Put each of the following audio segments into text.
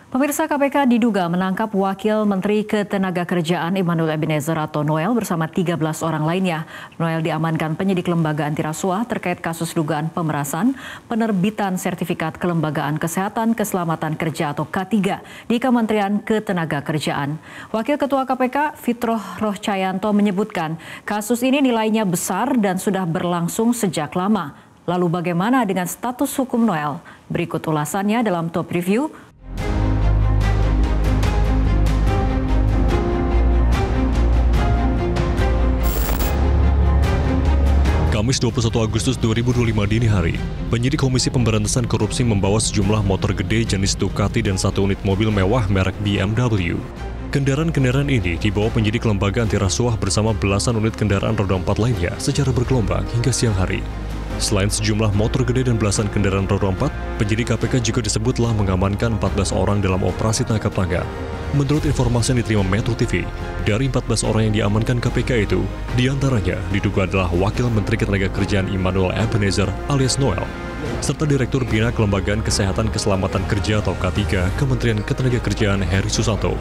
Pemirsa, KPK diduga menangkap Wakil Menteri Ketenagakerjaan Immanuel Ebenezer atau Noel bersama 13 orang lainnya. Noel diamankan penyidik lembaga anti rasuah terkait kasus dugaan pemerasan penerbitan sertifikat kelembagaan kesehatan keselamatan kerja atau K3 di Kementerian Ketenagakerjaan. Wakil Ketua KPK Fitroh Rohcayanto menyebutkan kasus ini nilainya besar dan sudah berlangsung sejak lama. Lalu bagaimana dengan status hukum Noel? Berikut ulasannya dalam Top Review. Kamis 21 Agustus 2025 dini hari, penyidik Komisi Pemberantasan Korupsi membawa sejumlah motor gede jenis Ducati dan satu unit mobil mewah merek BMW. Kendaraan-kendaraan ini dibawa penyidik lembaga anti rasuah bersama belasan unit kendaraan roda 4 lainnya secara bergelombang hingga siang hari. Selain sejumlah motor gede dan belasan kendaraan roda 4, penyidik KPK juga disebut telah mengamankan 14 orang dalam operasi tangkap tangan. Menurut informasi yang diterima Metro TV, dari 14 orang yang diamankan KPK itu, diantaranya diduga adalah Wakil Menteri Ketenagakerjaan Immanuel Ebenezer alias Noel, serta Direktur Bina Kelembagaan Kesehatan Keselamatan Kerja atau K3 Kementerian Ketenagakerjaan Heri Susanto.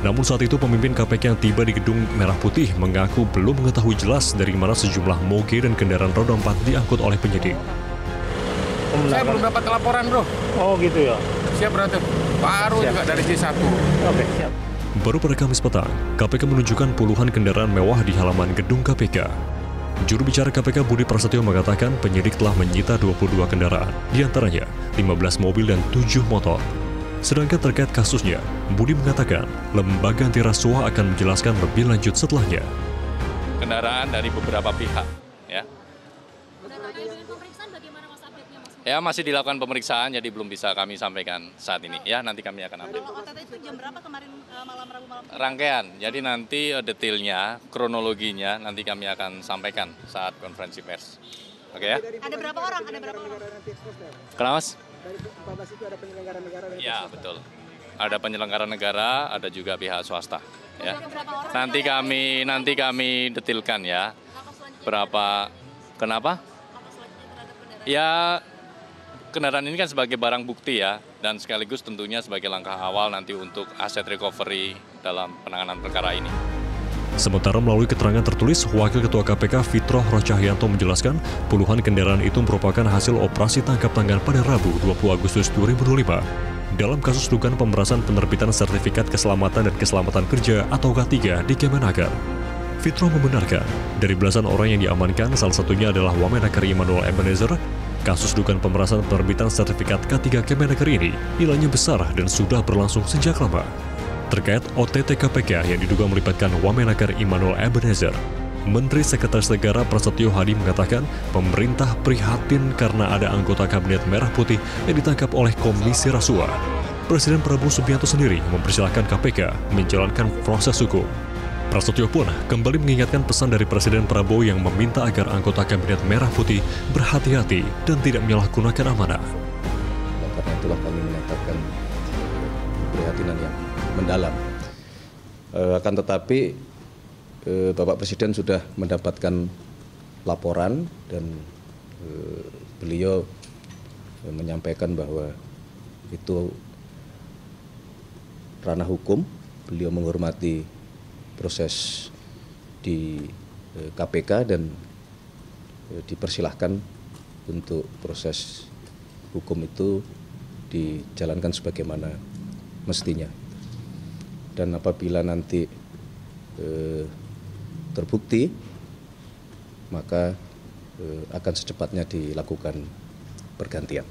Namun saat itu pemimpin KPK yang tiba di Gedung Merah Putih mengaku belum mengetahui jelas dari mana sejumlah moge dan kendaraan roda 4 diangkut oleh penyidik. Saya belum dapat laporan, bro. Oh gitu ya? Siap, berarti baru siap. Juga dari C1. Oke, siap. Baru pada Kamis petang, KPK menunjukkan puluhan kendaraan mewah di halaman gedung KPK. Juru bicara KPK Budi Prasetyo mengatakan penyidik telah menyita 22 kendaraan, diantaranya 15 mobil dan 7 motor. Sedangkan terkait kasusnya, Budi mengatakan lembaga anti rasuah akan menjelaskan lebih lanjut setelahnya. Kendaraan dari beberapa pihak, ya. Ya, masih dilakukan pemeriksaan, jadi belum bisa kami sampaikan saat ini. Ya, nanti kami akan update. Kalau OTT itu jam berapa kemarin malam Rabu malam? Rangkaian, jadi nanti detailnya, kronologinya nanti kami akan sampaikan saat konferensi pers. Oke ya? Ada berapa orang? Ada berapa orang? Kenapa, Mas? Dari 14 itu ada penyelenggara negara dan Ya, betul. Ada penyelenggara negara, ada juga pihak swasta. Ya. Nanti kami detilkan ya. Berapa? Kenapa? Ya, kendaraan ini kan sebagai barang bukti ya, dan sekaligus tentunya sebagai langkah awal nanti untuk aset recovery dalam penanganan perkara ini. Sementara melalui keterangan tertulis, Wakil Ketua KPK Fitroh Rohcayanto menjelaskan puluhan kendaraan itu merupakan hasil operasi tangkap tangan pada Rabu 20 Agustus 2025 dalam kasus dugaan pemerasan penerbitan sertifikat keselamatan dan keselamatan kerja atau K3 di Kemenaker. Fitroh membenarkan, dari belasan orang yang diamankan, salah satunya adalah Wamenaker Immanuel Ebenezer. Kasus dugaan pemerasan penerbitan sertifikat K3 Kemenaker ini nilainya besar dan sudah berlangsung sejak lama. Terkait OTT KPK yang diduga melibatkan Wamenaker Immanuel Ebenezer, Menteri Sekretaris Negara Prasetyo Hadi mengatakan pemerintah prihatin karena ada anggota Kabinet Merah Putih yang ditangkap oleh Komisi Rasuah. Presiden Prabowo Subianto sendiri mempersilahkan KPK menjalankan proses hukum. Prasetyo pun kembali mengingatkan pesan dari Presiden Prabowo yang meminta agar anggota Kabinet Merah Putih berhati-hati dan tidak menyalahgunakan amanah. Karena itulah kami menyatakan keprihatinan yang mendalam. Akan tetapi Bapak Presiden sudah mendapatkan laporan dan beliau menyampaikan bahwa itu ranah hukum. Beliau menghormati proses di KPK dan dipersilahkan untuk proses hukum itu dijalankan sebagaimana mestinya. Dan apabila nanti terbukti, maka akan secepatnya dilakukan pergantian.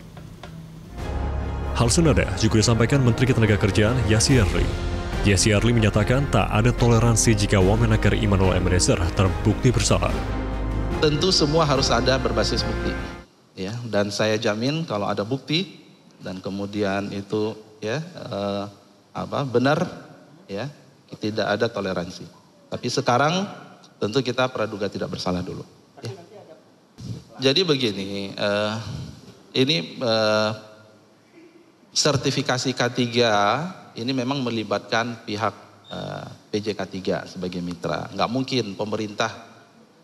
Hal senada juga disampaikan Menteri Ketenagakerjaan Yassi Yarli. Yassi Yarli menyatakan tak ada toleransi jika Wamenaker Immanuel Ebenezer terbukti bersalah. Tentu semua harus ada berbasis bukti, ya. Dan saya jamin kalau ada bukti dan kemudian itu ya benar, ya, tidak ada toleransi. Tapi sekarang tentu kita praduga tidak bersalah dulu. Ya. Jadi begini, sertifikasi K3 ini memang melibatkan pihak PJK3 sebagai mitra. Nggak mungkin pemerintah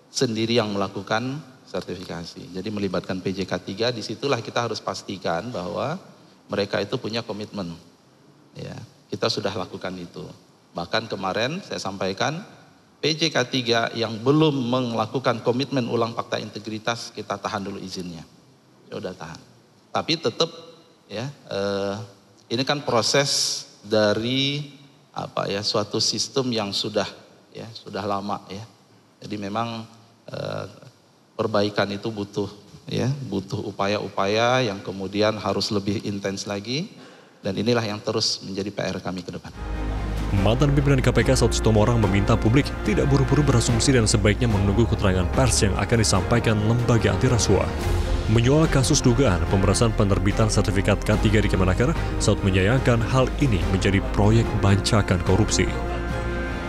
sendiri yang melakukan sertifikasi. Jadi melibatkan PJK3, disitulah kita harus pastikan bahwa mereka itu punya komitmen ya kita sudah lakukan itu. Bahkan kemarin saya sampaikan PJK 3 yang belum melakukan komitmen ulang fakta integritas kita tahan dulu izinnya. Sudah tahan. Tapi tetap ya ini kan proses dari suatu sistem yang sudah lama ya. Jadi memang perbaikan itu butuh upaya-upaya yang kemudian harus lebih intens lagi, dan inilah yang terus menjadi PR kami ke depan. Mantan pimpinan KPK Saud Sitomorang meminta publik tidak buru-buru berasumsi dan sebaiknya menunggu keterangan pers yang akan disampaikan lembaga anti rasuah. Menyoal kasus dugaan pemerasan penerbitan sertifikat K3 di Kemenaker, Saud menyayangkan hal ini menjadi proyek bancakan korupsi.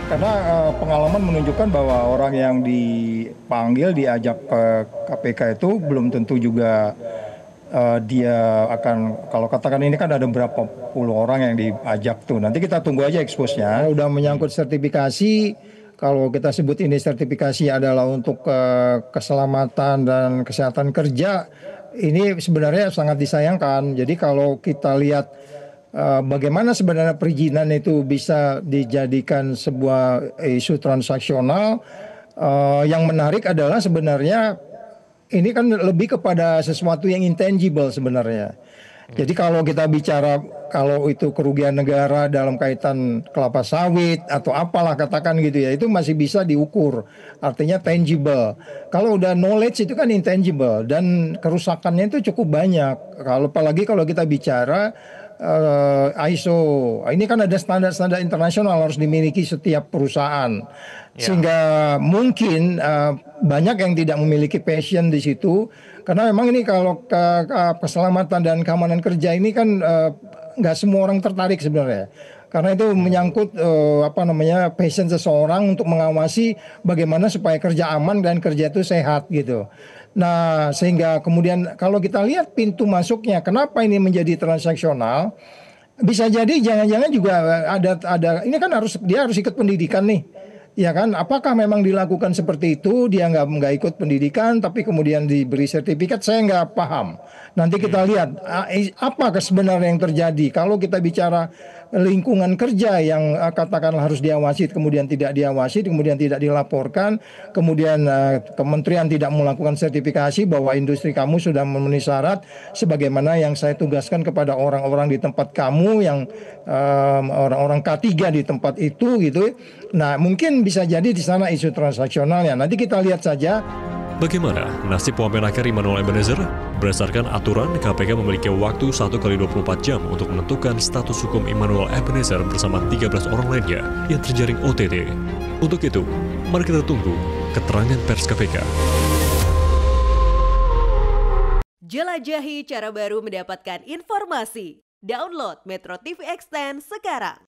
Karena pengalaman menunjukkan bahwa orang yang dipanggil, diajak ke KPK itu belum tentu juga dia akan, kalau katakan ini kan ada berapa puluh orang yang diajak tuh. Nanti kita tunggu aja expose-nya. Udah menyangkut sertifikasi, kalau kita sebut ini sertifikasi adalah untuk keselamatan dan kesehatan kerja, ini sebenarnya sangat disayangkan. Jadi kalau kita lihat bagaimana sebenarnya perizinan itu bisa dijadikan sebuah isu transaksional, yang menarik adalah sebenarnya ini kan lebih kepada sesuatu yang intangible sebenarnya. Jadi kalau kita bicara kalau itu kerugian negara dalam kaitan kelapa sawit atau apalah katakan gitu ya, itu masih bisa diukur. Artinya tangible. Kalau udah knowledge itu kan intangible dan kerusakannya itu cukup banyak. Apalagi kalau kita bicara ISO, ini kan ada standar-standar internasional harus dimiliki setiap perusahaan, sehingga mungkin banyak yang tidak memiliki passion di situ, karena memang ini kalau keselamatan dan keamanan kerja ini kan nggak semua orang tertarik sebenarnya, karena itu menyangkut passion seseorang untuk mengawasi bagaimana supaya kerja aman dan kerja itu sehat gitu. Nah, sehingga kemudian kalau kita lihat pintu masuknya, kenapa ini menjadi transaksional? Bisa jadi jangan-jangan juga ada ini kan dia harus ikut pendidikan nih. Ya kan? Apakah memang dilakukan seperti itu? Dia nggak ikut pendidikan, tapi kemudian diberi sertifikat, saya nggak paham. Nanti kita lihat apa sebenarnya yang terjadi. Kalau kita bicara lingkungan kerja yang katakanlah harus diawasi, kemudian tidak diawasi, kemudian tidak dilaporkan, kemudian kementerian tidak melakukan sertifikasi bahwa industri kamu sudah memenuhi syarat sebagaimana yang saya tugaskan kepada orang-orang di tempat kamu, yang orang-orang K3 di tempat itu gitu. Nah, mungkin bisa jadi di sana isu transaksionalnya. Nanti kita lihat saja. Bagaimana nasib Wamenaker Immanuel Ebenezer? Berdasarkan aturan, KPK memiliki waktu 1x24 jam untuk menentukan status hukum Immanuel Ebenezer bersama 13 orang lainnya yang terjaring OTT. Untuk itu, mari kita tunggu keterangan pers KPK. Jelajahi cara baru mendapatkan informasi. Download Metro TV Extend sekarang.